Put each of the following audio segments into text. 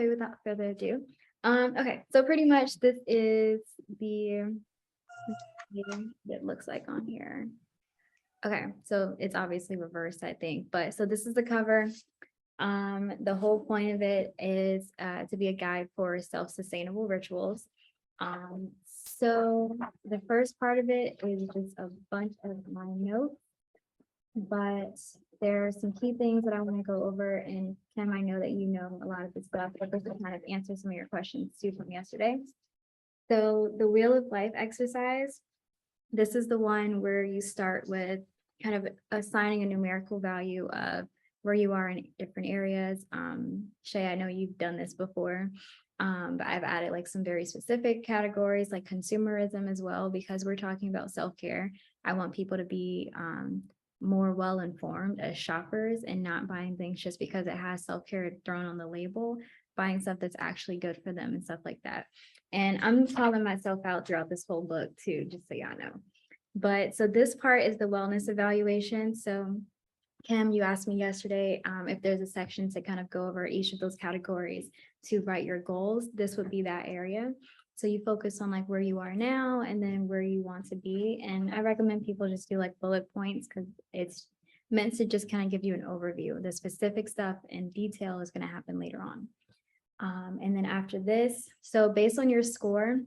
Okay, without further ado. Okay, so pretty much this is the it looks like on here. Okay, so it's obviously reversed, I think, but so this is the cover. The whole point of it is to be a guide for self-sustainable rituals. So the first part of it is just a bunch of my notes, but there are some key things that I want to go over. And Kim, I know that you know a lot of this stuff, but this will kind of answer some of your questions too from yesterday. So the Wheel of Life exercise, this is the one where you start with kind of assigning a numerical value of where you are in different areas. Shay, I know you've done this before, but I've added like some very specific categories like consumerism as well, because we're talking about self-care. I want people to be more well-informed as shoppers and not buying things just because it has self-care thrown on the label, buying stuff that's actually good for them and stuff like that. And I'm calling myself out throughout this whole book too, just so y'all know. But so this part is the wellness evaluation. So Kim, you asked me yesterday if there's a section to kind of go over each of those categories to write your goals. This would be that area. So you focus on like where you are now and then where you want to be. And I recommend people just do like bullet points because it's meant to just kind of give you an overview. The specific stuff and detail is going to happen later on. And then after this, so based on your score,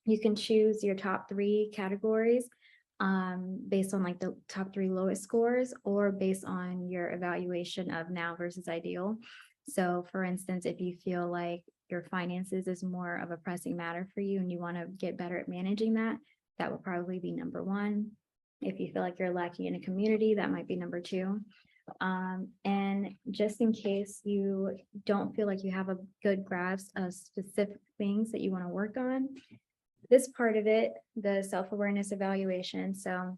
you can choose your top 3 categories based on like the top 3 lowest scores or based on your evaluation of now versus ideal. So for instance, if you feel like your finances is more of a pressing matter for you and you want to get better at managing that, that would probably be number 1. If you feel like you're lacking in a community, that might be number 2. And just in case you don't feel like you have a good grasp of specific things that you want to work on, this part of it, the self-awareness evaluation. So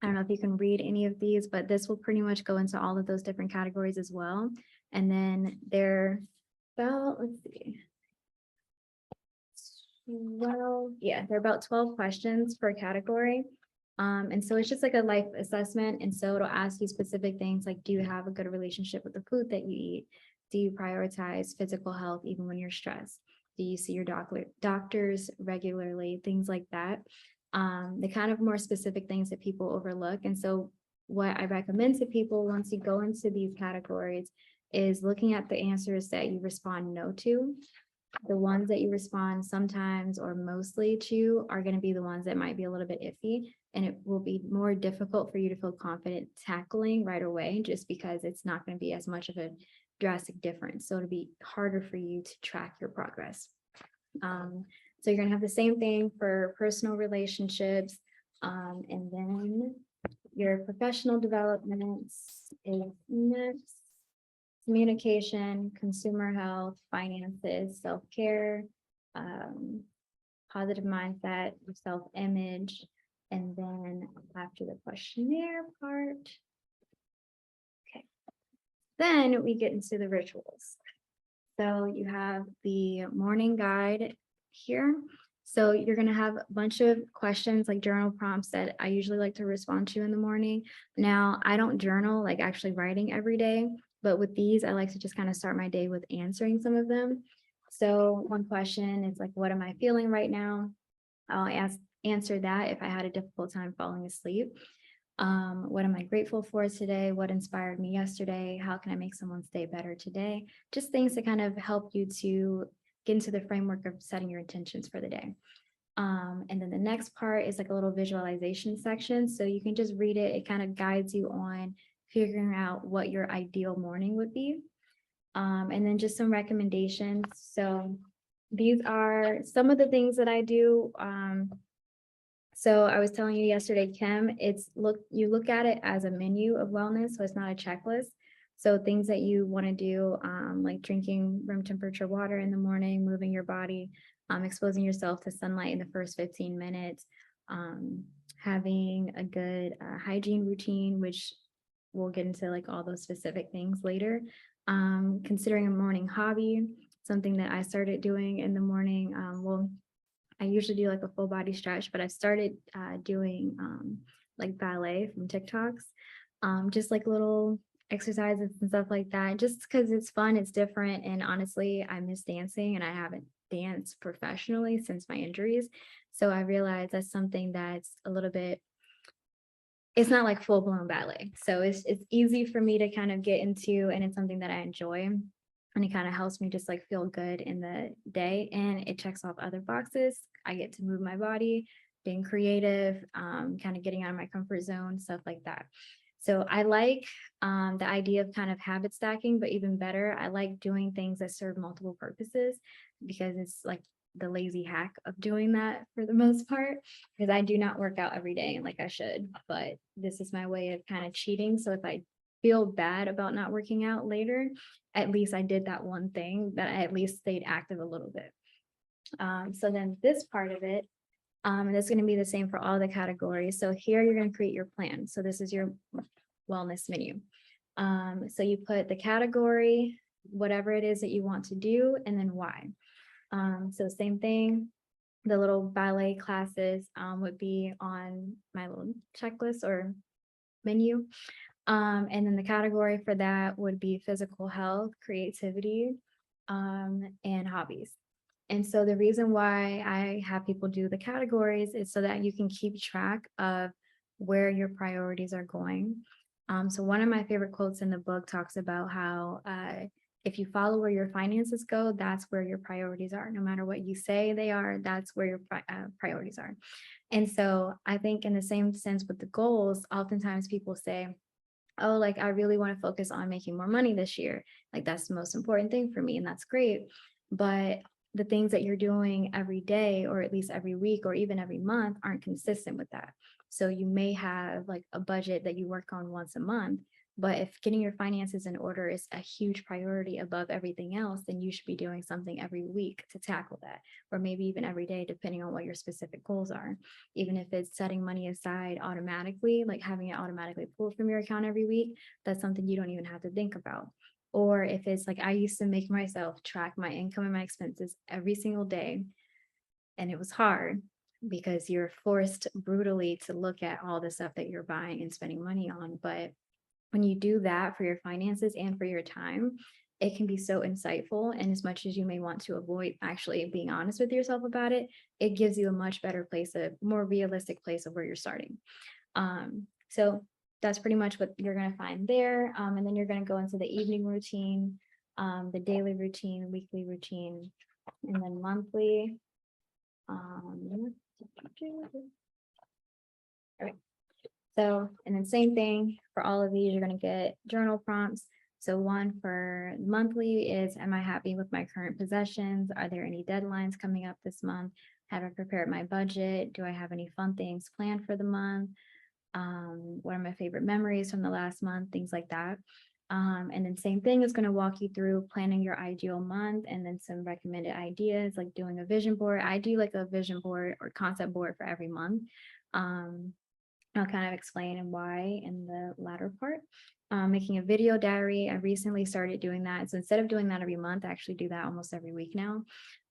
I don't know if you can read any of these, but this will pretty much go into all of those different categories as well. And then they're about, let's see, they're about 12 questions per category. And so it's just like a life assessment. And so it'll ask you specific things like, do you have a good relationship with the food that you eat? Do you prioritize physical health even when you're stressed? Do you see your doctors regularly? Things like that. The kind of more specific things that people overlook. And so what I recommend to people once you go into these categories is looking at the answers that you respond no to. The ones that you respond sometimes or mostly to are going to be the ones that might be a little bit iffy, and it will be more difficult for you to feel confident tackling right away just because it's not going to be as much of a drastic difference. So it'll be harder for you to track your progress. So you're going to have the same thing for personal relationships, and then your professional developments is next. Communication, consumer health, finances, self-care, positive mindset, self-image, and then after the questionnaire part, okay, then we get into the rituals. So you have the morning guide here. So you're going to have a bunch of questions like journal prompts that I usually like to respond to in the morning. Now, I don't journal like actually writing every day, but with these, I like to just kind of start my day with answering some of them. So one question is like, what am I feeling right now? I'll answer that if I had a difficult time falling asleep. What am I grateful for today? What inspired me yesterday? How can I make someone's day better today? Just things to kind of help you to get into the framework of setting your intentions for the day. And then the next part is like a little visualization section. So you can just read it. It kind of guides you on figuring out what your ideal morning would be. And then just some recommendations. So these are some of the things that I do. So I was telling you yesterday, Kim, you look at it as a menu of wellness, so it's not a checklist. So things that you want to do, like drinking room temperature water in the morning, moving your body, exposing yourself to sunlight in the first 15 minutes, having a good hygiene routine, which we'll get into like all those specific things later. Considering a morning hobby, something that I started doing in the morning. I usually do like a full body stretch, but I've started doing like ballet from TikToks, just like little exercises and stuff like that, just because it's fun, it's different. And honestly, I miss dancing and I haven't danced professionally since my injuries. So I realized that's something that's a little bit, it's not like full blown ballet. So it's easy for me to kind of get into, and it's something that I enjoy. And it kind of helps me just like feel good in the day, and it checks off other boxes. I get to move my body, being creative, kind of getting out of my comfort zone, stuff like that. So I like the idea of kind of habit stacking, but even better, I like doing things that serve multiple purposes, because it's like the lazy hack of doing that for the most part, because I do not work out every day like I should, but this is my way of kind of cheating. So if I feel bad about not working out later, at least I did that one thing, that I at least stayed active a little bit. So then this part of it, and it's going to be the same for all the categories. So here you're going to create your plan. So this is your wellness menu. So you put the category, whatever it is that you want to do, and then why. So same thing, the little ballet classes would be on my little checklist or menu. And then the category for that would be physical health, creativity, and hobbies. And so the reason why I have people do the categories is so that you can keep track of where your priorities are going. So one of my favorite quotes in the book talks about how if you follow where your finances go, that's where your priorities are. No matter what you say they are, that's where your priorities are. And so I think in the same sense with the goals, oftentimes people say, oh, like I really want to focus on making more money this year. Like that's the most important thing for me. And that's great. But the things that you're doing every day, or at least every week, or even every month aren't consistent with that. So you may have like a budget that you work on once a month, but if getting your finances in order is a huge priority above everything else, then you should be doing something every week to tackle that, or maybe even every day, depending on what your specific goals are. Even if it's setting money aside automatically, like having it automatically pulled from your account every week, that's something you don't even have to think about. Or if it's like I used to make myself track my income and my expenses every single day, and it was hard because you're forced brutally to look at all the stuff that you're buying and spending money on. But when you do that for your finances and for your time, it can be so insightful. And as much as you may want to avoid actually being honest with yourself about it, it gives you a much better place, a more realistic place of where you're starting. So that's pretty much what you're going to find there. And then you're going to go into the evening routine, the daily routine, weekly routine, and then monthly. All right. So, and then same thing for all of these, you're going to get journal prompts. So one for monthly is, am I happy with my current possessions? Are there any deadlines coming up this month? Have I prepared my budget? Do I have any fun things planned for the month? What are my favorite memories from the last month? Things like that. And then same thing is going to walk you through planning your ideal month, and then some recommended ideas like doing a vision board. I do like a vision board or concept board for every month. I'll kind of explain and why in the latter part. Making a video diary. I recently started doing that. So instead of doing that every month, I actually do that almost every week now.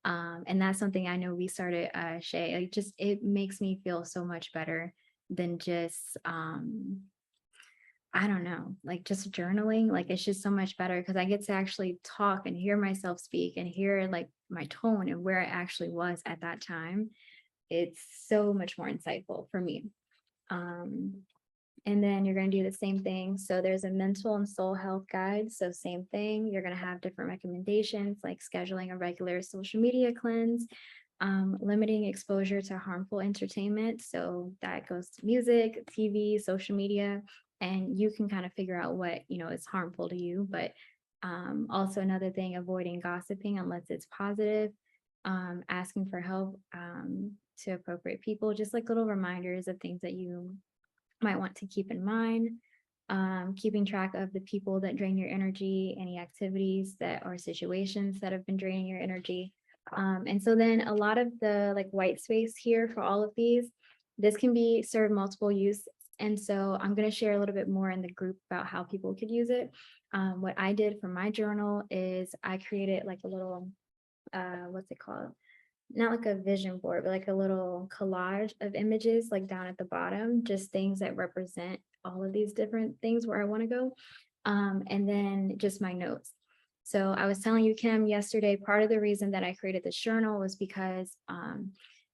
And that's something I know we started, Shay. Like just it makes me feel so much better than just I don't know, like just journaling. Like it's just so much better because I get to actually talk and hear myself speak and hear like my tone and where I actually was at that time. It's so much more insightful for me. Um, and then you're going to do the same thing. So there's a mental and soul health guide. So same thing, you're going to have different recommendations like scheduling a regular social media cleanse, limiting exposure to harmful entertainment. So that goes to music, TV, social media, and you can kind of figure out what, is harmful to you. But also another thing, avoiding gossiping unless it's positive, asking for help to appropriate people, just like little reminders of things that you might want to keep in mind. Keeping track of the people that drain your energy, any activities that or situations that have been draining your energy. And so then a lot of the like white space here for all of these, this can be served multiple use. And so I'm going to share a little bit more in the group about how people could use it. What I did for my journal is I created like a little, what's it called? Not like a vision board, but like a little collage of images, like down at the bottom, just things that represent all of these different things where I want to go. and then just my notes. So I was telling you, Kim, yesterday, part of the reason that I created this journal was because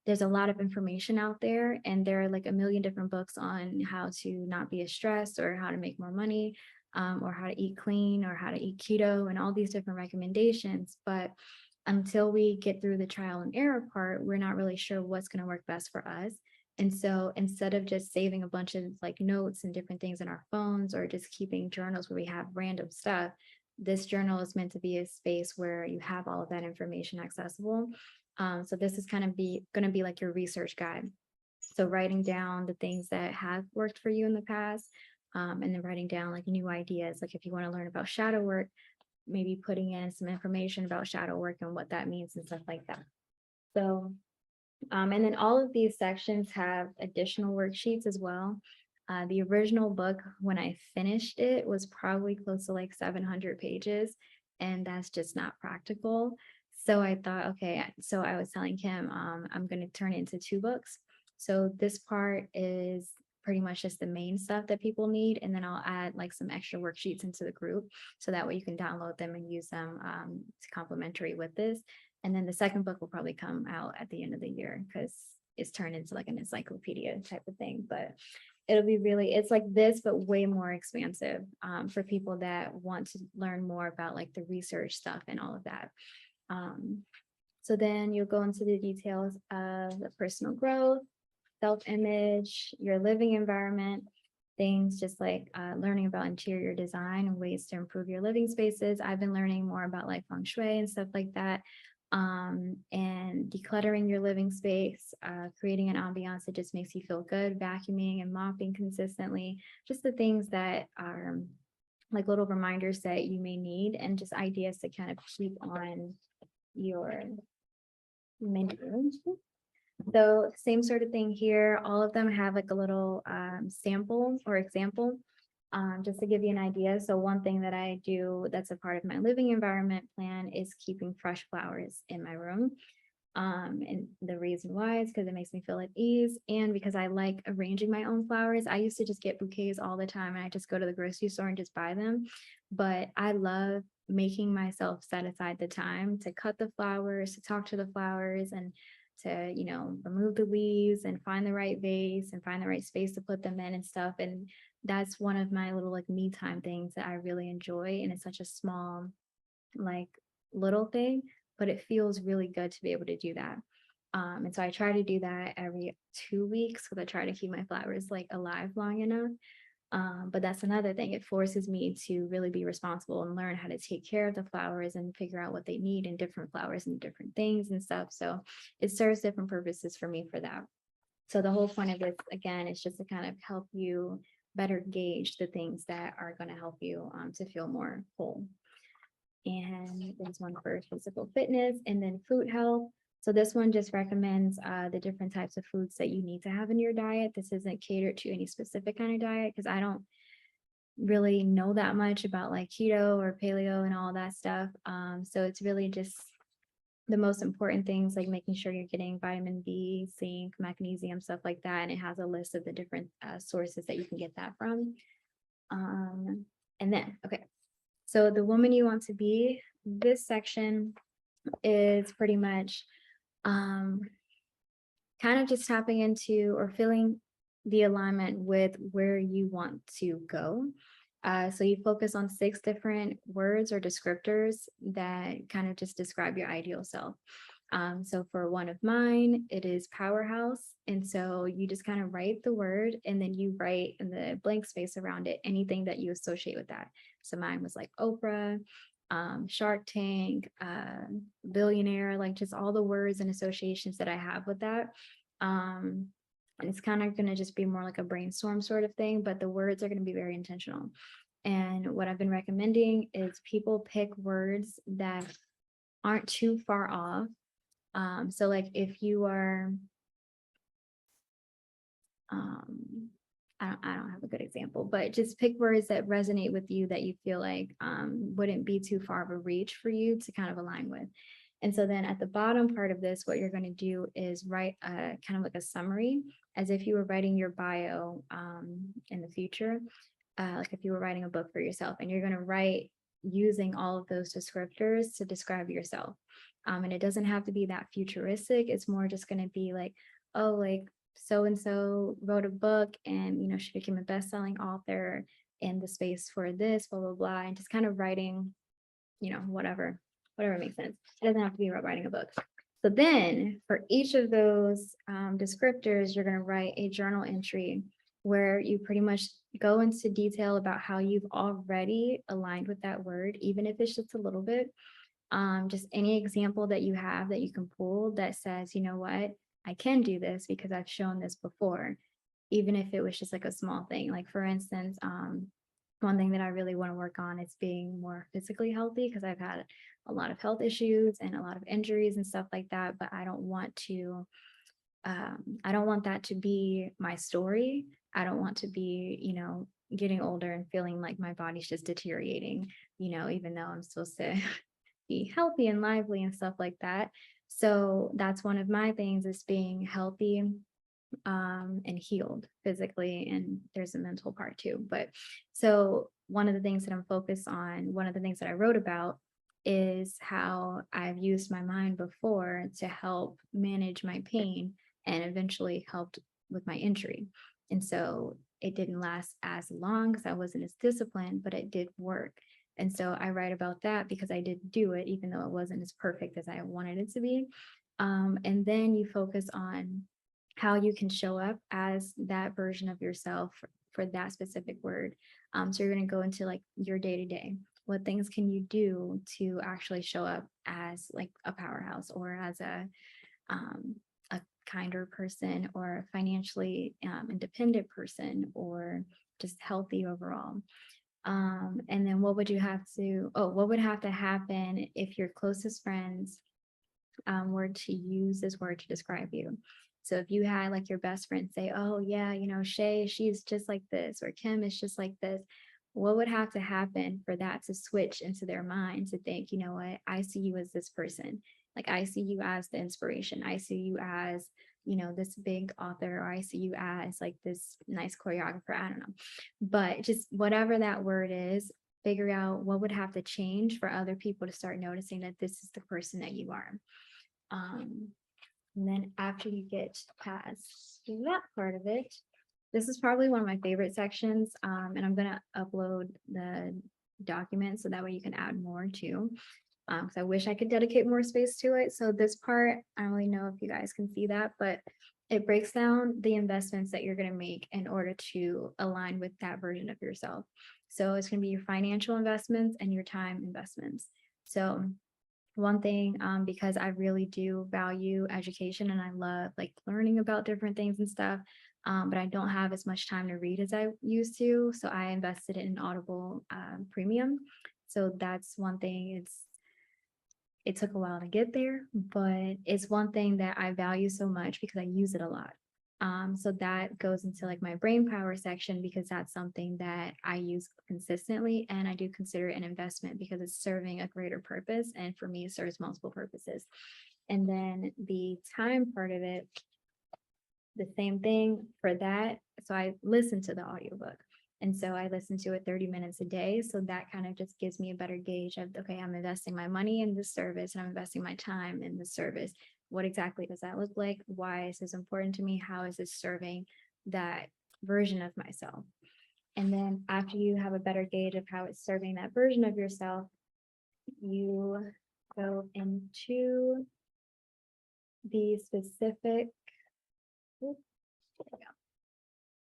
there's a lot of information out there, and there are like a million different books on how to not be as stressed or how to make more money, or how to eat clean or how to eat keto and all these different recommendations. But until we get through the trial and error part, we're not really sure what's going to work best for us. And so instead of just saving a bunch of like notes and different things in our phones or just keeping journals where we have random stuff, this journal is meant to be a space where you have all of that information accessible. So this is kind of going to be like your research guide. So writing down the things that have worked for you in the past, and then writing down like new ideas. Like if you want to learn about shadow work, maybe putting in some information about shadow work and what that means and stuff like that. So and then all of these sections have additional worksheets as well. The original book, when I finished it, was probably close to like 700 pages, and that's just not practical. So I thought, okay, so I was telling Kim, I'm going to turn it into 2 books. So this part is pretty much just the main stuff that people need, and then I'll add like some extra worksheets into the group, so that way you can download them and use them complementary with this. And then the second book will probably come out at the end of the year because it's turned into like an encyclopedia type of thing. But it'll be really, it's like this, but way more expansive for people that want to learn more about like the research stuff and all of that. So then you'll go into the details of the personal growth, self-image, your living environment, things just like learning about interior design and ways to improve your living spaces. I've been learning more about like feng shui and stuff like that, and decluttering your living space, creating an ambiance that just makes you feel good, vacuuming and mopping consistently, just the things that are like little reminders that you may need and just ideas to kind of keep on your menu. So same sort of thing here. All of them have like a little sample or example, just to give you an idea. So one thing that I do that's a part of my living environment plan is keeping fresh flowers in my room. And the reason why is because it makes me feel at ease, and because I like arranging my own flowers. I used to just get bouquets all the time and I just go to the grocery store and just buy them. But I love making myself set aside the time to cut the flowers, to talk to the flowers, and to, remove the leaves and find the right vase and find the right space to put them in and stuff. And that's one of my little like me time things that I really enjoy. And it's such a small, like little thing, but it feels really good to be able to do that. And so I try to do that every 2 weeks because I try to keep my flowers like alive long enough. But that's another thing. It forces me to really be responsible and learn how to take care of the flowers and figure out what they need in different flowers and different things and stuff. So it serves different purposes for me for that. So the whole point of this, again, is just to kind of help you better gauge the things that are going to help you to feel more whole. And there's one for physical fitness and then food health. So this one just recommends the different types of foods that you need to have in your diet. This isn't catered to any specific kind of diet because I don't really know that much about like keto or paleo and all that stuff. So it's really just the most important things, like making sure you're getting vitamin B, zinc, magnesium, stuff like that. And it has a list of the different sources that you can get that from. And then, okay, so the woman you want to be, this section is pretty much kind of just tapping into or feeling the alignment with where you want to go. So you focus on 6 different words or descriptors that kind of just describe your ideal self. So for one of mine, it is powerhouse. And so you just kind of write the word and then you write in the blank space around it anything that you associate with that. So mine was like Oprah, Shark Tank, billionaire, like just all the words and associations that I have with that. And it's kind of going to just be more like a brainstorm sort of thing, but the words are going to be very intentional. And what I've been recommending is people pick words that aren't too far off. So like if you are, I don't have a good example, but just pick words that resonate with you that you feel like wouldn't be too far of a reach for you to kind of align with. And so then at the bottom part of this, what you're going to do is write a kind of like a summary as if you were writing your bio in the future. like if you were writing a book for yourself and you're going to write using all of those descriptors to describe yourself. And it doesn't have to be that futuristic. It's more just going to be like, oh, like so and so wrote a book and, she became a best-selling author in the space for this, blah, blah, blah. And just kind of writing, whatever makes sense. It doesn't have to be about writing a book. So then for each of those descriptors, you're going to write a journal entry where you pretty much go into detail about how you've already aligned with that word, even if it's just a little bit. Just any example that you have that you can pull that says, you know what, I can do this because I've shown this before, even if it was just like a small thing. Like for instance, one thing that I really want to work on is being more physically healthy because I've had a lot of health issues and a lot of injuries and stuff like that, but I don't want that to be my story. I don't want to be, getting older and feeling like my body's just deteriorating, even though I'm supposed to be healthy and lively and stuff like that. So that's one of my things, is being healthy and healed physically, and there's a mental part too. But so one of the things that I'm focused on, one of the things that I wrote about, is how I've used my mind before to help manage my pain and eventually helped with my injury. And so it didn't last as long because I wasn't as disciplined, but it did work. And so I write about that because I did do it, even though it wasn't as perfect as I wanted it to be. And then you focus on how you can show up as that version of yourself for that specific word. So you're going to go into like your day to day. What things can you do to actually show up as like a powerhouse, or as a kinder person, or a financially independent person, or just healthy overall? And then what would have to happen if your closest friends were to use this word to describe you? So if you had like your best friend say, oh yeah, Shay, she's just like this, or Kim is just like this, what would have to happen for that to switch into their mind to think, you know what, I see you as this person. Like I see you as the inspiration. I see you as, this big author, or I see you as like this nice choreographer. I don't know. But just whatever that word is, figure out what would have to change for other people to start noticing that this is the person that you are. And then after you get past that part of it, this is probably one of my favorite sections. And I'm going to upload the document so that way you can add more too. Because I wish I could dedicate more space to it. So this part, I don't really know if you guys can see that, but it breaks down the investments that you're going to make in order to align with that version of yourself. So it's going to be your financial investments and your time investments. So one thing, because I really do value education and I love like learning about different things and stuff, but I don't have as much time to read as I used to. So I invested in Audible Premium. So that's one thing. It took a while to get there, but it's one thing that I value so much because I use it a lot. So that goes into like my brain power section, because that's something that I use consistently, and I do consider it an investment because it's serving a greater purpose. And for me, it serves multiple purposes. And then the time part of it, the same thing for that. So I listen to the audiobook. And so I listen to it 30 minutes a day. So that kind of just gives me a better gauge of, okay, I'm investing my money in this service and I'm investing my time in this service. What exactly does that look like? Why is this important to me? How is this serving that version of myself? And then after you have a better gauge of how it's serving that version of yourself, you go into the specific.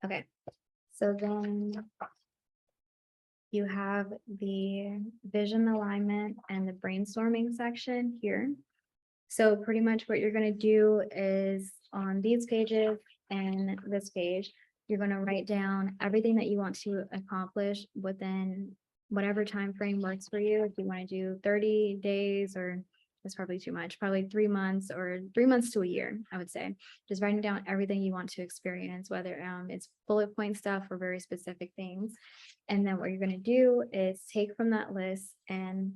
Okay, so then you have the vision alignment and the brainstorming section here. So pretty much what you're going to do is on these pages and this page, you're going to write down everything that you want to accomplish within whatever time frame works for you. If you want to do 30 days, or that's probably too much, probably 3 months, or 3 months to a year, I would say. Just writing down everything you want to experience, whether it's bullet point stuff or very specific things. And then what you're going to do is take from that list and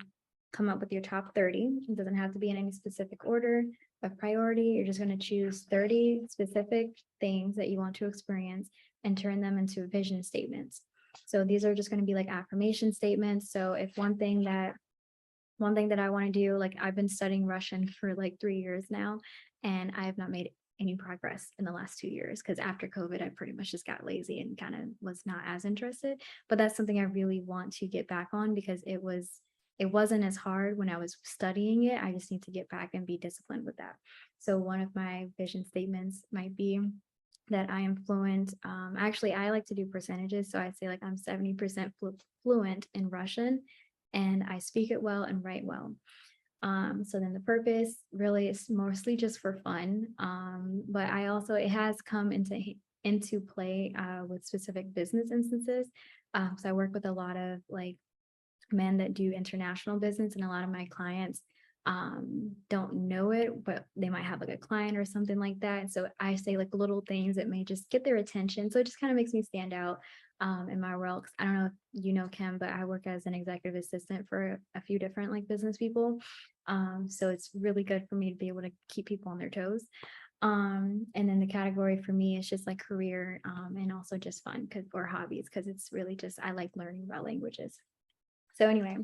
come up with your top 30. It doesn't have to be in any specific order of priority. You're just going to choose 30 specific things that you want to experience and turn them into vision statements. So these are just going to be like affirmation statements. So if one thing that I want to do, like I've been studying Russian for like 3 years now, and I have not made any progress in the last 2 years because after COVID, I pretty much just got lazy and kind of was not as interested. But that's something I really want to get back on because it wasn't as hard when I was studying it. I just need to get back and be disciplined with that. So one of my vision statements might be that I am fluent. Actually, I like to do percentages. So I say like I'm 70% fluent in Russian and I speak it well and write well. So then the purpose really is mostly just for fun. But I also, it has come into play with specific business instances. So I work with a lot of like men that do international business, and a lot of my clients don't know it, but they might have like a client or something like that. So I say like little things that may just get their attention. So it just kind of makes me stand out in my role. 'Cause I don't know if you know Kim, but I work as an executive assistant for a few different like business people. So it's really good for me to be able to keep people on their toes. And then the category for me is just like career and also just fun or hobbies, because it's really just I like learning about languages. So anyway,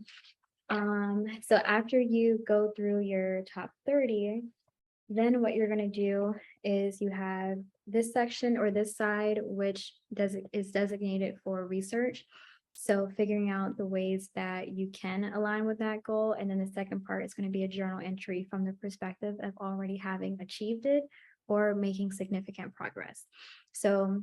so after you go through your top 30, then what you're going to do is you have this section or this side, which is designated for research. So figuring out the ways that you can align with that goal. And then the second part is going to be a journal entry from the perspective of already having achieved it or making significant progress. So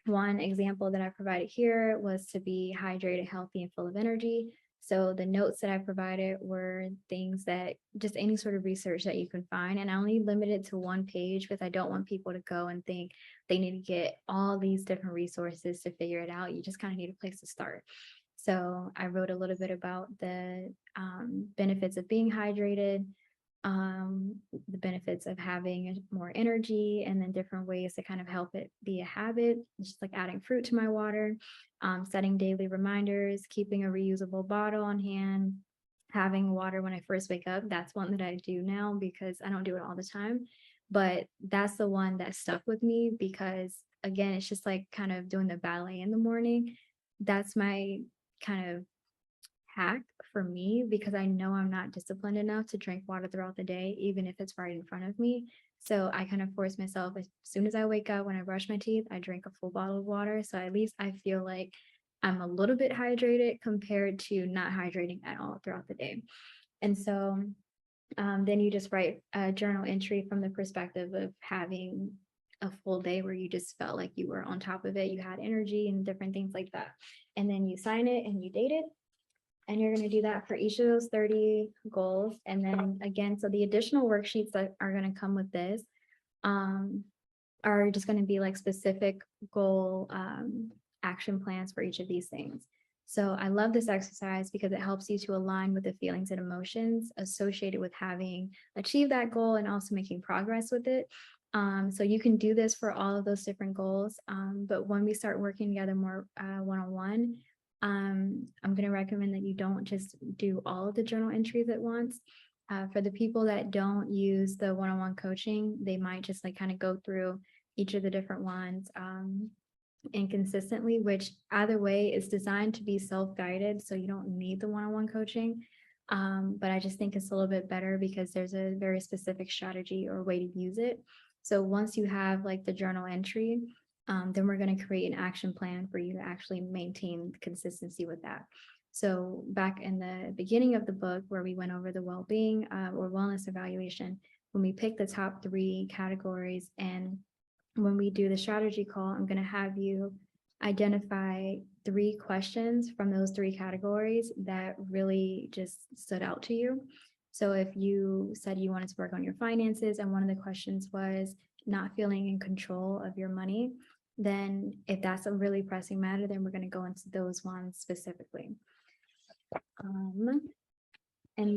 one example that I provided here was to be hydrated, healthy, and full of energy. So the notes that I provided were things that just any sort of research that you can find. And I only limited it to one page because I don't want people to go and think they need to get all these different resources to figure it out. You just kind of need a place to start. So I wrote a little bit about the benefits of being hydrated, the benefits of having more energy, and then different ways to kind of help it be a habit, just like adding fruit to my water, setting daily reminders, keeping a reusable bottle on hand, having water when I first wake up. That's one that I do now because I don't do it all the time. But that's the one that stuck with me because, again, it's just like kind of doing the ballet in the morning. That's my kind of hack for me because I know I'm not disciplined enough to drink water throughout the day, even if it's right in front of me. So I kind of force myself as soon as I wake up, when I brush my teeth, I drink a full bottle of water. So at least I feel like I'm a little bit hydrated compared to not hydrating at all throughout the day. And so then you just write a journal entry from the perspective of having a full day where you just felt like you were on top of it, you had energy and different things like that. And then you sign it and you date it. And you're going to do that for each of those 30 goals. And then again, so the additional worksheets that are going to come with this are just going to be like specific goal action plans for each of these things. So I love this exercise because it helps you to align with the feelings and emotions associated with having achieved that goal and also making progress with it. So you can do this for all of those different goals. But when we start working together more one-on-one, I'm going to recommend that you don't just do all of the journal entries at once. For the people that don't use the one-on-one coaching, they might just like kind of go through each of the different ones inconsistently, which either way is designed to be self-guided. So you don't need the one-on-one coaching. But I just think it's a little bit better because there's a very specific strategy or way to use it. So once you have like the journal entry, then we're going to create an action plan for you to actually maintain consistency with that. So back in the beginning of the book where we went over the well-being or wellness evaluation, when we pick the top 3 categories and when we do the strategy call, I'm going to have you identify 3 questions from those 3 categories that really just stood out to you. So if you said you wanted to work on your finances and one of the questions was not feeling in control of your money, then if that's a really pressing matter, then we're going to go into those ones specifically. And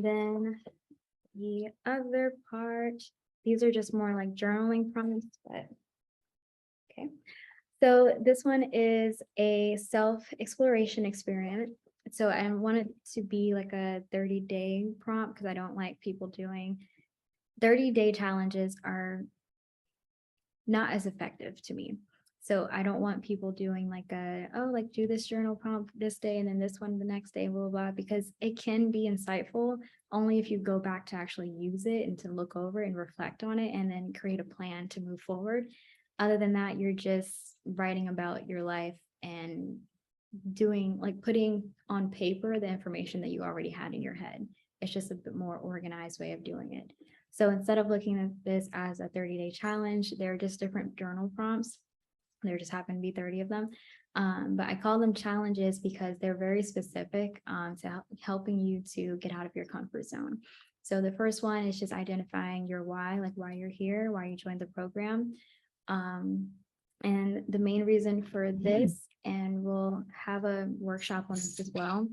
then the other part, these are just more like journaling prompts, but okay. So this one is a self-exploration experiment. So I want it to be like a 30-day prompt because I don't like people doing 30-day challenges are not as effective to me. So I don't want people doing like like do this journal prompt this day and then this one the next day, blah, blah, blah, because it can be insightful only if you go back to actually use it and to look over and reflect on it and then create a plan to move forward. Other than that, you're just writing about your life and doing like putting on paper the information that you already had in your head. It's just a bit more organized way of doing it. So instead of looking at this as a 30-day challenge, they're just different journal prompts. There just happen to be 30 of them. But I call them challenges because they're very specific to helping you to get out of your comfort zone. So the first one is just identifying your why, like why you're here, why you joined the program. And the main reason for this, and we'll have a workshop on this as well,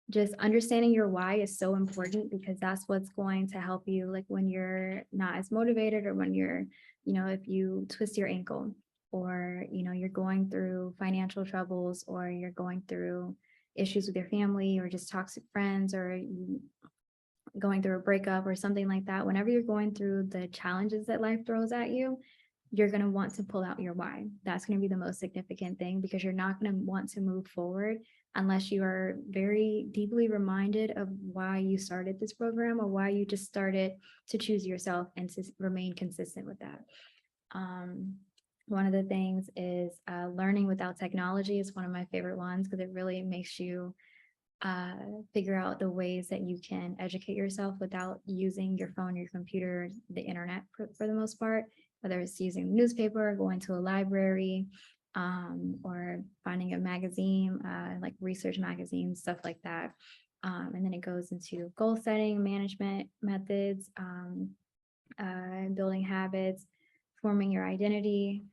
just understanding your why is so important because that's what's going to help you, like when you're not as motivated or when you're, if you twist your ankle or, you're going through financial troubles or you're going through issues with your family or just toxic friends or you going through a breakup or something like that. Whenever you're going through the challenges that life throws at you, you're going to want to pull out your why. That's going to be the most significant thing because you're not going to want to move forward unless you are very deeply reminded of why you started this program or why you just started to choose yourself and to remain consistent with that. One of the things is learning without technology is one of my favorite ones because it really makes you figure out the ways that you can educate yourself without using your phone, your computer, the internet for the most part, whether it's using a newspaper, going to a library, or finding a magazine, like research magazines, stuff like that. And then it goes into goal setting, management methods, building habits, forming your identity,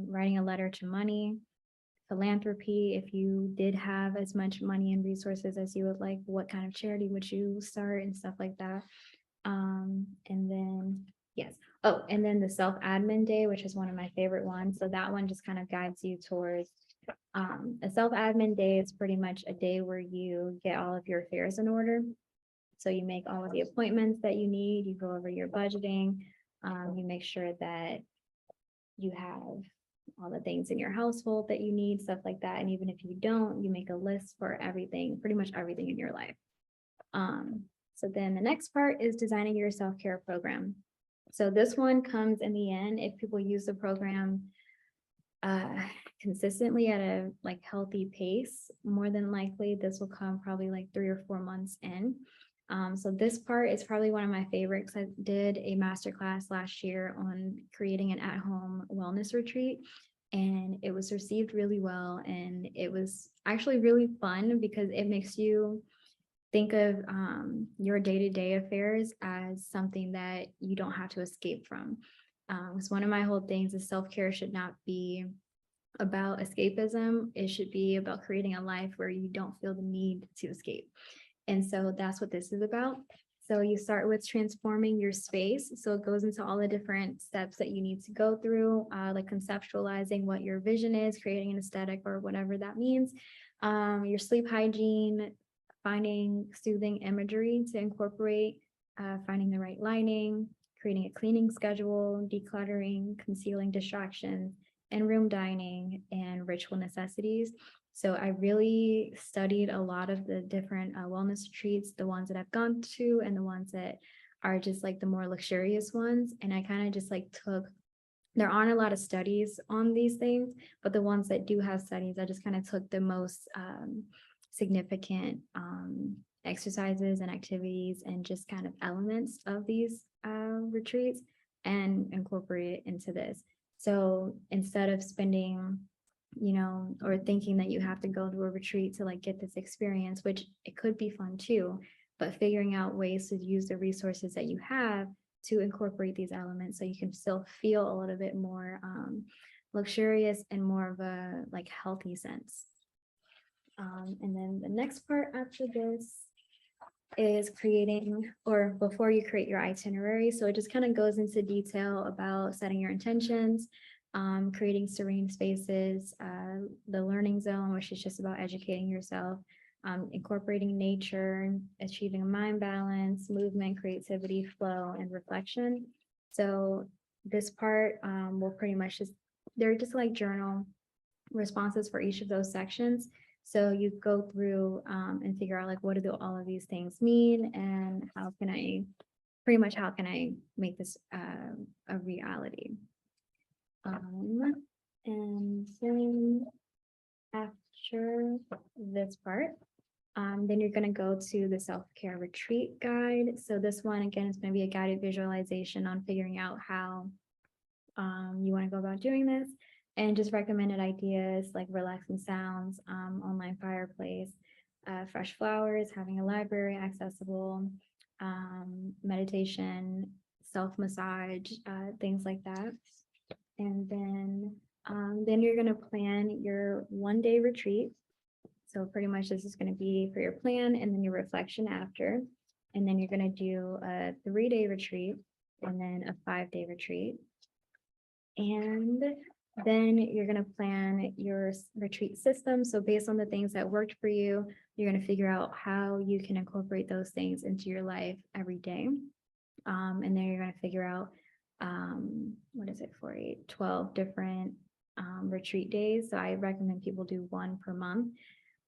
writing a letter to money, philanthropy. If you did have as much money and resources as you would like, what kind of charity would you start and stuff like that. And then, yes. Oh, and then the self-admin day, which is one of my favorite ones. So that one just kind of guides you towards a self-admin day is pretty much a day where you get all of your affairs in order. So you make all of the appointments that you need, you go over your budgeting, you make sure that you have all the things in your household that you need, stuff like that. And even if you don't, you make a list for everything, pretty much everything in your life. So then the next part is designing your self-care program. So this one comes in the end if people use the program consistently at a like healthy pace. More than likely, this will come probably like 3 or 4 months in. So this part is probably one of my favorites. I did a masterclass last year on creating an at-home wellness retreat, and it was received really well. And it was actually really fun because it makes you think of your day-to-day affairs as something that you don't have to escape from. Because one of my whole things is self-care should not be about escapism. It should be about creating a life where you don't feel the need to escape. And so that's what this is about. So you start with transforming your space. So it goes into all the different steps that you need to go through, like conceptualizing what your vision is, creating an aesthetic or whatever that means, your sleep hygiene, finding soothing imagery to incorporate, finding the right lighting, creating a cleaning schedule, decluttering, concealing distractions, and room dining and ritual necessities. So I really studied a lot of the different wellness retreats, the ones that I've gone to and the ones that are just like the more luxurious ones. And I kind of just like there aren't a lot of studies on these things, but the ones that do have studies, I just kind of took the most significant exercises and activities and just kind of elements of these retreats and incorporate it into this. So instead of spending or thinking that you have to go to a retreat to like get this experience, which it could be fun too, but figuring out ways to use the resources that you have to incorporate these elements so you can still feel a little bit more luxurious and more of a like healthy sense. And then the next part after this is creating, or before you create your itinerary. So it just kind of goes into detail about setting your intentions, creating serene spaces, the learning zone, which is just about educating yourself, incorporating nature, achieving a mind balance, movement, creativity, flow, and reflection. So this part will pretty much just they're just like journal responses for each of those sections. So you go through and figure out like, what do all of these things mean, and how can I make this a reality? And then after this part, then you're going to go to the self-care retreat guide. So this one, again, is going to be a guided visualization on figuring out how you want to go about doing this, and just recommended ideas like relaxing sounds, online fireplace, fresh flowers, having a library accessible, meditation, self-massage, things like that. And then you're going to plan your 1-day retreat. So pretty much this is going to be for your plan and then your reflection after. And then you're going to do a 3-day retreat and then a 5-day retreat. And then you're going to plan your retreat system. So based on the things that worked for you, you're going to figure out how you can incorporate those things into your life every day. And then you're going to figure out, 12 different retreat days. So I recommend people do one per month.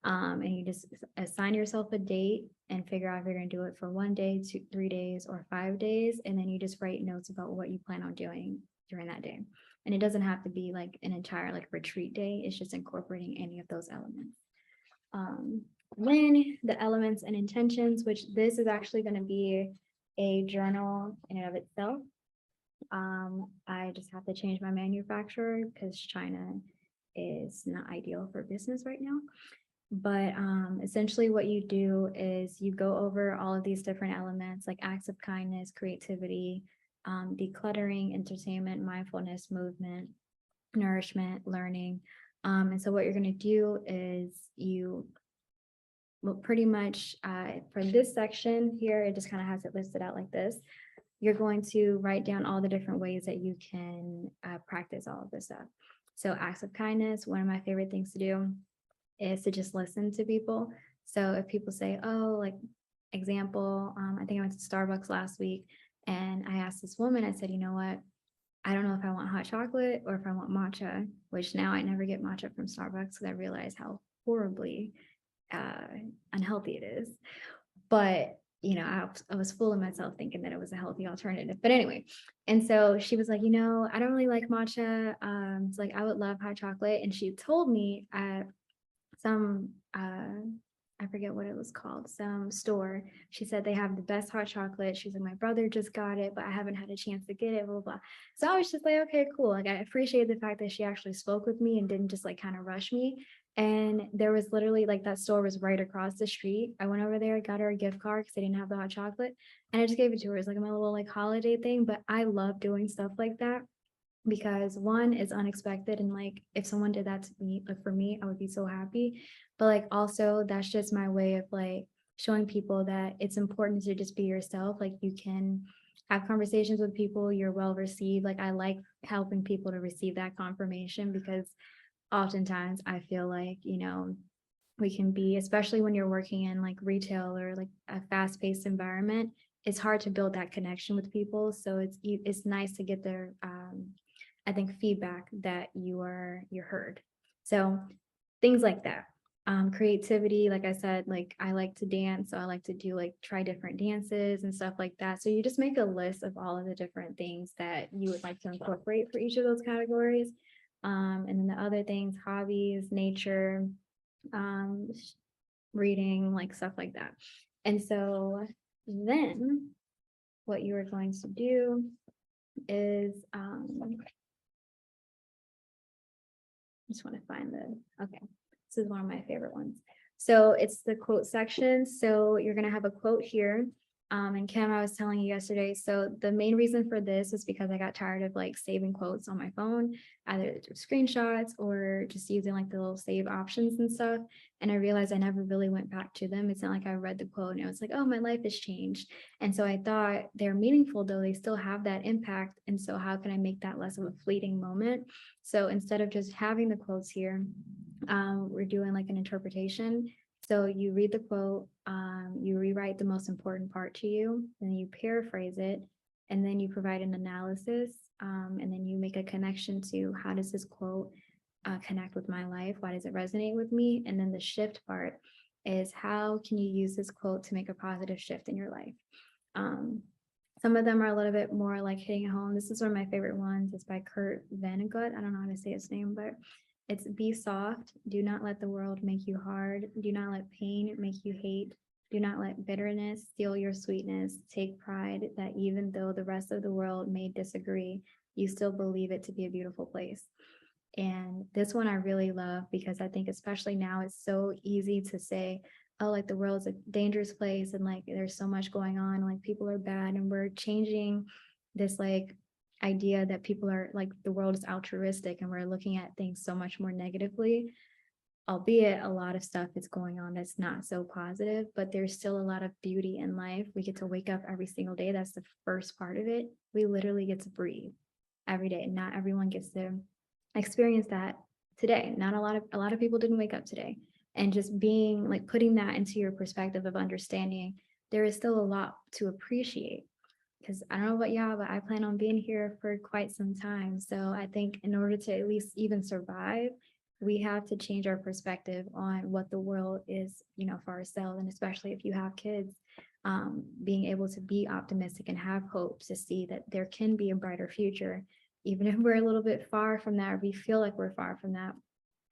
And you just assign yourself a date and figure out if you're going to do it for 1 day, 2, 3 days, or 5 days. And then you just write notes about what you plan on doing during that day. And it doesn't have to be like an entire like retreat day. It's just incorporating any of those elements. Then the elements and intentions, which this is actually going to be a journal in and of itself. I just have to change my manufacturer because China is not ideal for business right now. But essentially what you do is you go over all of these different elements like acts of kindness, creativity, decluttering, entertainment, mindfulness, movement, nourishment, learning. And so what you're going to do is pretty much for this section here, it just kind of has it listed out like this. You're going to write down all the different ways that you can practice all of this stuff. So acts of kindness, one of my favorite things to do is to just listen to people. So if people say, oh, like example, I think I went to Starbucks last week and I asked this woman, I said, you know what? I don't know if I want hot chocolate or if I want matcha, which now I never get matcha from Starbucks because I realize how horribly unhealthy it is. But you know, I was fooling myself thinking that it was a healthy alternative. But anyway, and so she was like, you know, I don't really like matcha. It's like I would love hot chocolate. And she told me at some I forget what it was called, some store. She said they have the best hot chocolate. She's like, my brother just got it, but I haven't had a chance to get it, blah, blah, blah. So I was just like, okay, cool. Like I appreciate the fact that she actually spoke with me and didn't just like kind of rush me. And there was literally like that store was right across the street. I went over there, got her a gift card because they didn't have the hot chocolate. And I just gave it to her. It's like my little like holiday thing. But I love doing stuff like that because one is unexpected. And like if someone did that to me, like for me, I would be so happy. But like also that's just my way of like showing people that it's important to just be yourself. Like you can have conversations with people, you're well received. Like I like helping people to receive that confirmation because oftentimes I feel like, you know, we can be, especially when you're working in like retail or like a fast-paced environment, it's hard to build that connection with people. So it's nice to get their I think feedback that you're heard. So things like that. Creativity, like I said, like I like to dance, so I like to do like try different dances and stuff like that. So you just make a list of all of the different things that you would like to incorporate for each of those categories. And then the other things, hobbies, nature, reading, like stuff like that. And so then what you are going to do is just want to find okay, this is one of my favorite ones. So it's the quote section. So you're going to have a quote here. And Kim, I was telling you yesterday, so the main reason for this is because I got tired of like saving quotes on my phone, either screenshots or just using like the little save options and stuff. And I realized I never really went back to them. It's not like I read the quote and it was like, oh, my life has changed. And so I thought they're meaningful, though they still have that impact. And so how can I make that less of a fleeting moment? So instead of just having the quotes here, we're doing like an interpretation. So you read the quote, you rewrite the most important part to you, then you paraphrase it, and then you provide an analysis, and then you make a connection to how does this quote connect with my life? Why does it resonate with me? And then the shift part is how can you use this quote to make a positive shift in your life? Some of them are a little bit more like hitting home. This is one of my favorite ones. It's by Kurt Vonnegut. I don't know how to say his name, but it's be soft. Do not let the world make you hard. Do not let pain make you hate. Do not let bitterness steal your sweetness. Take pride that even though the rest of the world may disagree, you still believe it to be a beautiful place. And this one I really love because I think especially now it's so easy to say, oh, like the world's a dangerous place and like there's so much going on, like people are bad, and we're changing this like idea that people are like the world is altruistic and we're looking at things so much more negatively, albeit a lot of stuff is going on that's not so positive, but there's still a lot of beauty in life. We get to wake up every single day. That's the first part of it. We literally get to breathe every day. Not everyone gets to experience that today. Not a lot of people didn't wake up today. And just being like putting that into your perspective of understanding, there is still a lot to appreciate. Because I don't know about y'all, but I plan on being here for quite some time. So I think in order to at least even survive, we have to change our perspective on what the world is, for ourselves. And especially if you have kids, being able to be optimistic and have hope to see that there can be a brighter future, even if we're a little bit far from that, or we feel like we're far from that.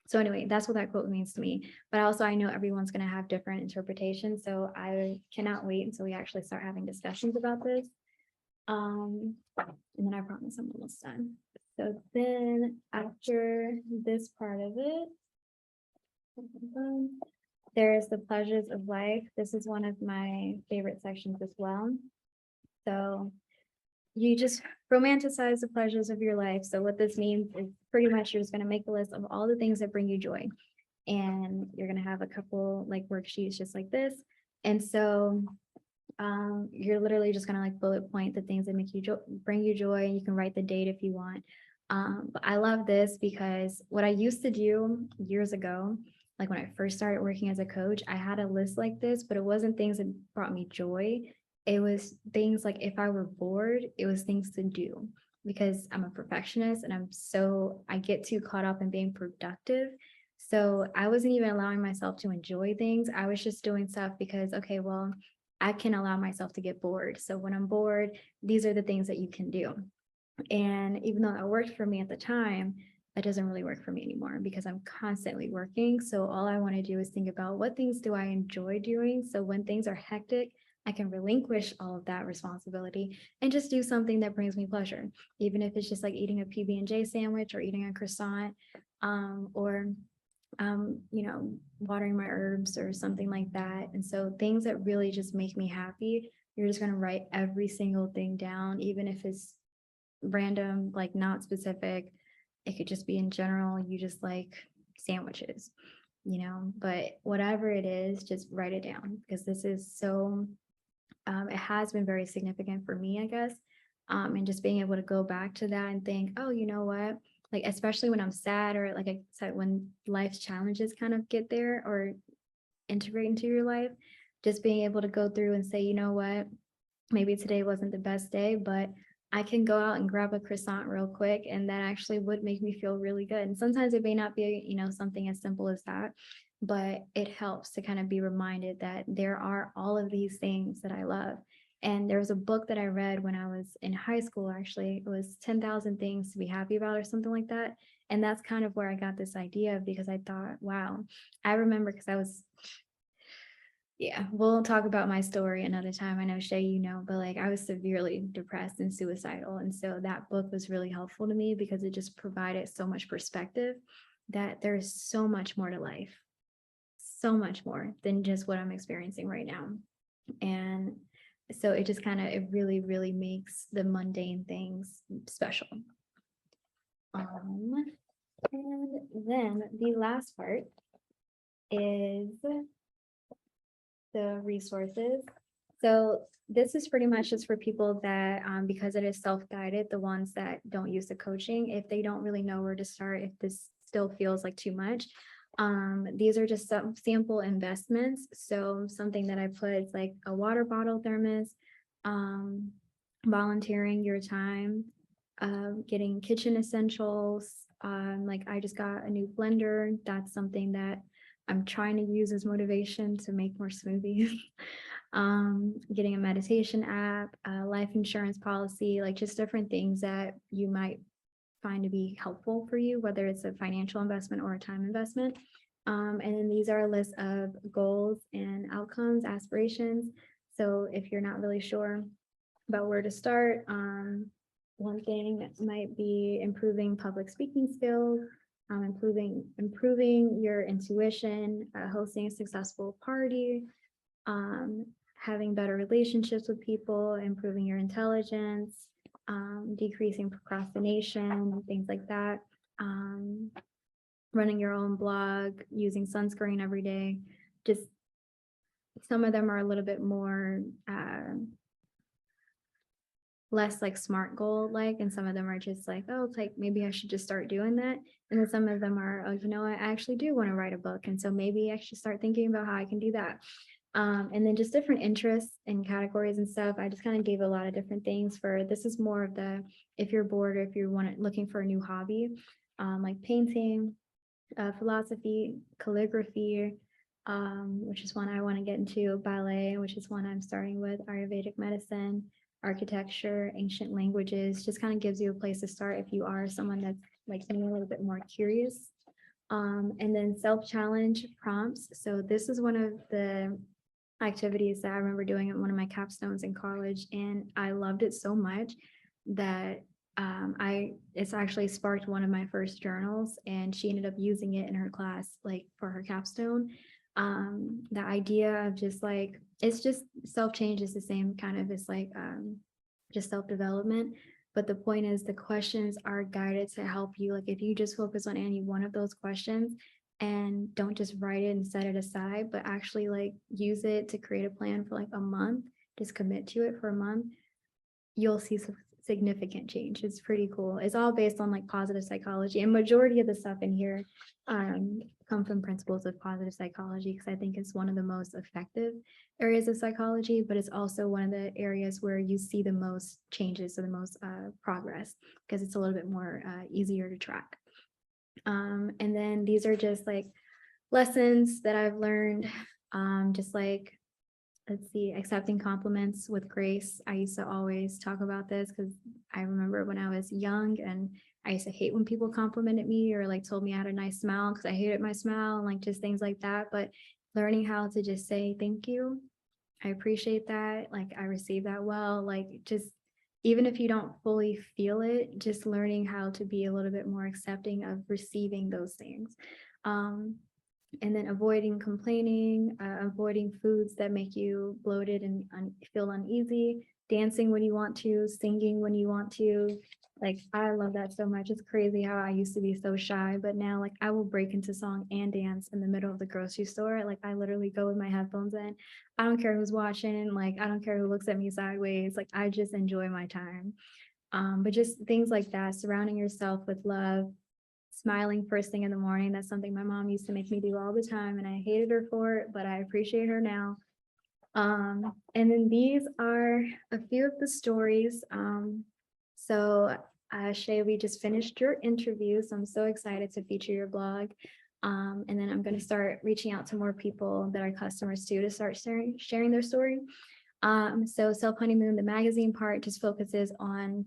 So anyway, that's what that quote means to me. But also I know everyone's going to have different interpretations. So I cannot wait until we actually start having discussions about this. And then I promise I'm almost done. So then after this part of it, there's the pleasures of life. This is one of my favorite sections as well. So you just romanticize the pleasures of your life. So what this means is pretty much you're just going to make a list of all the things that bring you joy. And you're going to have a couple like worksheets just like this. And so you're literally just going to like bullet point the things that make you bring you joy. And you can write the date if you want. But I love this because what I used to do years ago, like when I first started working as a coach, I had a list like this, but it wasn't things that brought me joy. It was things like if I were bored, it was things to do because I'm a perfectionist and I get too caught up in being productive. So I wasn't even allowing myself to enjoy things. I was just doing stuff because, okay, well, I can allow myself to get bored. So when I'm bored, these are the things that you can do. And even though it worked for me at the time, it doesn't really work for me anymore because I'm constantly working. So all I want to do is think about what things do I enjoy doing. So when things are hectic, I can relinquish all of that responsibility and just do something that brings me pleasure, even if it's just like eating a PB&J sandwich or eating a croissant, or watering my herbs or something like that. And so things that really just make me happy, you're just going to write every single thing down, even if it's random, like not specific. It could just be in general, you just like sandwiches, but whatever it is, just write it down because this is so, it has been very significant for me, I guess. And just being able to go back to that and think, oh, you know what? Like, especially when I'm sad or like I said, when life's challenges kind of get there or integrate into your life, just being able to go through and say, you know what? Maybe today wasn't the best day, but I can go out and grab a croissant real quick. And that actually would make me feel really good. And sometimes it may not be, something as simple as that, but it helps to kind of be reminded that there are all of these things that I love. And there was a book that I read when I was in high school, actually. It was 10,000 Things to Be Happy About or something like that. And that's kind of where I got this idea because I thought, wow, I remember because we'll talk about my story another time. I know, Shay, but like I was severely depressed and suicidal. And so that book was really helpful to me because it just provided so much perspective that there's so much more to life, so much more than just what I'm experiencing right now. And so it just it really, really makes the mundane things special. And then the last part is the resources. So this is pretty much just for people that, because it is self-guided, the ones that don't use the coaching, if they don't really know where to start, if this still feels like too much, these are just some sample investments. So something that I put is like a water bottle thermos, volunteering your time, getting kitchen essentials. Like I just got a new blender. That's something that I'm trying to use as motivation to make more smoothies. Getting a meditation app, a life insurance policy, like just different things that you might find to be helpful for you, whether it's a financial investment or a time investment. And then these are a list of goals and outcomes, aspirations. So if you're not really sure about where to start, one thing might be improving public speaking skills, improving your intuition, hosting a successful party, having better relationships with people, improving your intelligence, decreasing procrastination, things like that. Running your own blog, using sunscreen every day. Just some of them are a little bit more less like SMART goal like, and some of them are just like, oh, it's like maybe I should just start doing that. And then some of them are, oh, you know, I actually do want to write a book, and so maybe I should start thinking about how I can do that. And then just different interests and categories and stuff. I just kind of gave a lot of different things for this is more of the if you're bored or if you're looking for a new hobby, like painting, philosophy, calligraphy, which is one I want to get into, ballet, which is one I'm starting with, Ayurvedic medicine, architecture, ancient languages, just kind of gives you a place to start if you are someone that's like me, a little bit more curious. And then self-challenge prompts. So this is one of the activities that I remember doing at one of my capstones in college, and I loved it so much that it's actually sparked one of my first journals, and she ended up using it in her class, like for her capstone. The idea of just like, it's just self-change is the same kind of, it's like just self-development. But the point is the questions are guided to help you. Like if you just focus on any one of those questions and don't just write it and set it aside, but actually like use it to create a plan for like a month, just commit to it for a month, you'll see some significant change. It's pretty cool. It's all based on like positive psychology, and majority of the stuff in here come from principles of positive psychology, because I think it's one of the most effective areas of psychology, but it's also one of the areas where you see the most changes or the most progress, because it's a little bit more easier to track. And then these are just like lessons that I've learned, just like, let's see, accepting compliments with grace. I used to always talk about this because I remember when I was young and I used to hate when people complimented me or like told me I had a nice smile, because I hated my smile and like just things like that. But learning how to just say thank you, I appreciate that, like I received that well, like just even if you don't fully feel it, just learning how to be a little bit more accepting of receiving those things. And then avoiding complaining, avoiding foods that make you bloated and feel uneasy, dancing when you want to, singing when you want to. Like, I love that so much. It's crazy how I used to be so shy, but now like I will break into song and dance in the middle of the grocery store. Like I literally go with my headphones in. I don't care who's watching, like I don't care who looks at me sideways. Like I just enjoy my time. But just things like that, surrounding yourself with love, smiling first thing in the morning. That's something my mom used to make me do all the time, and I hated her for it, but I appreciate her now. And then these are a few of the stories. So Shay, we just finished your interview, so I'm so excited to feature your blog. And then I'm going to start reaching out to more people that are customers too, to start sharing their story. So Self Honeymoon, the magazine part, just focuses on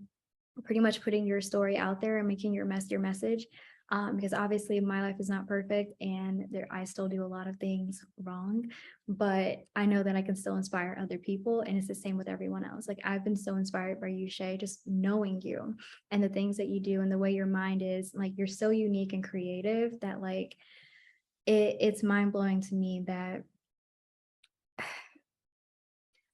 pretty much putting your story out there and making your message. Because obviously my life is not perfect, and I still do a lot of things wrong, but I know that I can still inspire other people, and it's the same with everyone else. Like I've been so inspired by you, Shay, just knowing you and the things that you do and the way your mind is. Like you're so unique and creative that like it's mind-blowing to me that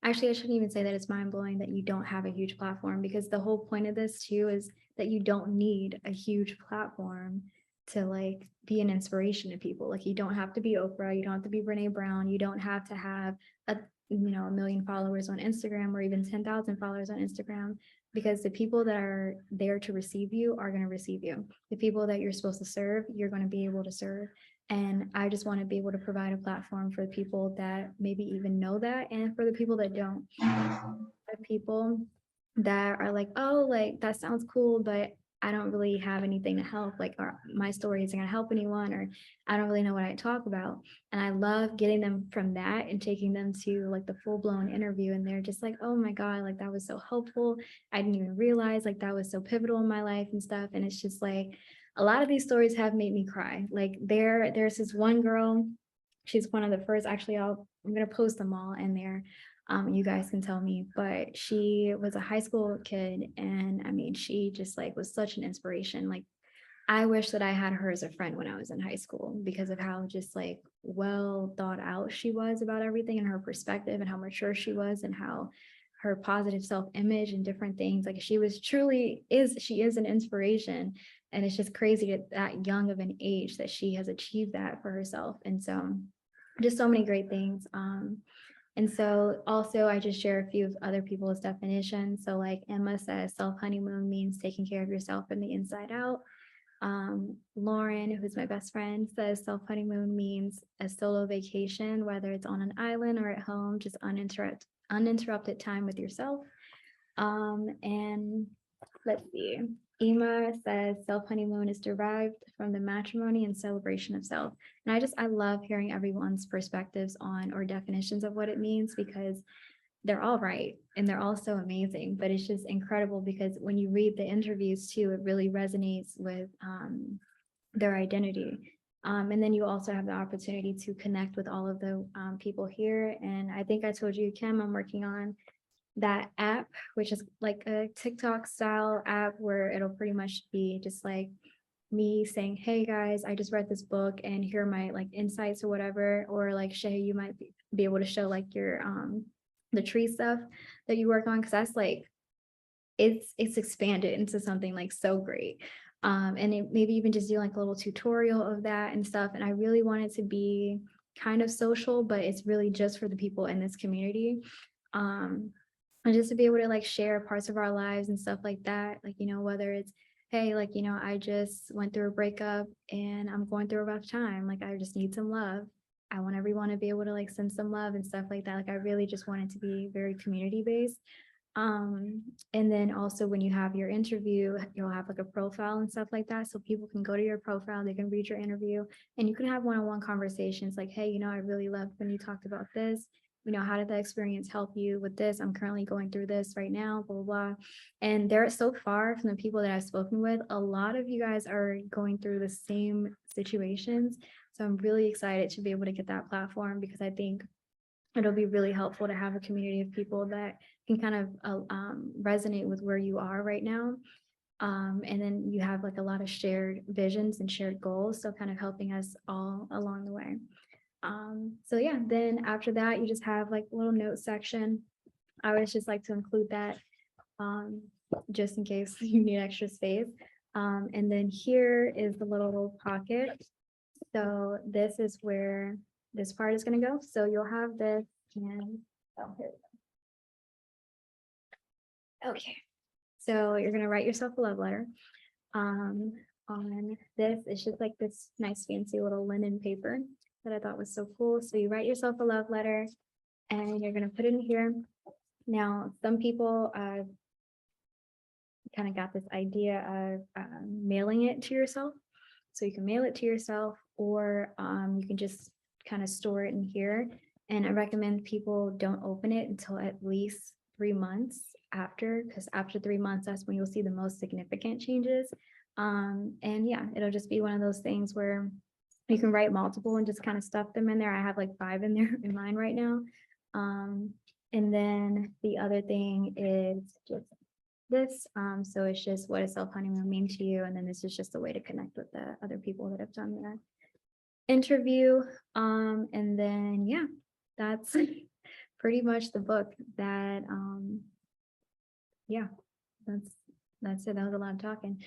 actually I shouldn't even say that it's mind-blowing that you don't have a huge platform, because the whole point of this too is that you don't need a huge platform to like be an inspiration to people. Like you don't have to be Oprah, you don't have to be Brene Brown, you don't have to have a 1,000,000 followers on Instagram or even 10,000 followers on Instagram, because the people that are there to receive you are going to receive you. The people that you're supposed to serve, you're going to be able to serve. And I just want to be able to provide a platform for the people that maybe even know that, and for the people that don't. People that are like, oh, like that sounds cool, but I don't really have anything to help, like, or my story isn't gonna help anyone, or I don't really know what I talk about. And I love getting them from that and taking them to like the full-blown interview, and they're just like, oh my God, like that was so helpful. I didn't even realize like that was so pivotal in my life and stuff. And it's just like a lot of these stories have made me cry. Like there's this one girl, she's one of the first, actually, I'm gonna post them all in there. You guys can tell me, but she was a high school kid, and I mean, she just like was such an inspiration. Like, I wish that I had her as a friend when I was in high school because of how just like well thought out she was about everything and her perspective and how mature she was and how her positive self-image and different things. Like she was truly she is an inspiration. And it's just crazy at that young of an age that she has achieved that for herself. And so just so many great things. And so also I just share a few of other people's definitions. So like Emma says, self honeymoon means taking care of yourself from the inside out. Lauren, who's my best friend, says self honeymoon means a solo vacation, whether it's on an island or at home, just uninterrupted time with yourself. And let's see. Ema says self honeymoon is derived from the matrimony and celebration of self. And I love hearing everyone's perspectives on or definitions of what it means, because they're all right and they're all so amazing. But it's just incredible because when you read the interviews too, it really resonates with their identity. And then you also have the opportunity to connect with all of the people here. And I think I told you, Kim, I'm working on that app, which is like a TikTok style app where it'll pretty much be just like me saying, hey guys, I just read this book and here are my like insights or whatever. Or like Shay, you might be able to show like your the tree stuff that you work on, because that's like it's expanded into something like so great. And it, maybe even just do like a little tutorial of that and stuff. And I really want it to be kind of social, but it's really just for the people in this community. And just to be able to like share parts of our lives and stuff like that, like, whether it's, hey, like, I just went through a breakup and I'm going through a rough time, like I just need some love. I want everyone to be able to like send some love and stuff like that. Like I really just want it to be very community based. And then also when you have your interview, you'll have like a profile and stuff like that. So people can go to your profile, they can read your interview, and you can have one-on-one conversations like, hey, I really loved when you talked about this. How did that experience help you with this? I'm currently going through this right now, blah, blah, blah. And they're so far from the people that I've spoken with. A lot of you guys are going through the same situations. So I'm really excited to be able to get that platform, because I think it'll be really helpful to have a community of people that can kind of resonate with where you are right now. And then you have like a lot of shared visions and shared goals. So kind of helping us all along the way. So yeah, then after that, you just have like a little note section. I always just like to include that just in case you need extra space. And then here is the little pocket. So this is where this part is going to go. So you'll have this and here we go. Okay. So you're going to write yourself a love letter. On this, it's just like this nice fancy little linen paper that I thought was so cool. So you write yourself a love letter and you're going to put it in here. Now, some people kind of got this idea of mailing it to yourself. So you can mail it to yourself, or you can just kind of store it in here. And I recommend people don't open it until at least 3 months after, because after 3 months, that's when you'll see the most significant changes. And yeah, it'll just be one of those things where you can write multiple and just kind of stuff them in there. I have like 5 in there in mine right now. And then the other thing is just this. So it's just, what does self honeymoon mean to you? And then this is just a way to connect with the other people that have done the interview. And then yeah, that's pretty much the book that yeah, that's it. That was a lot of talking.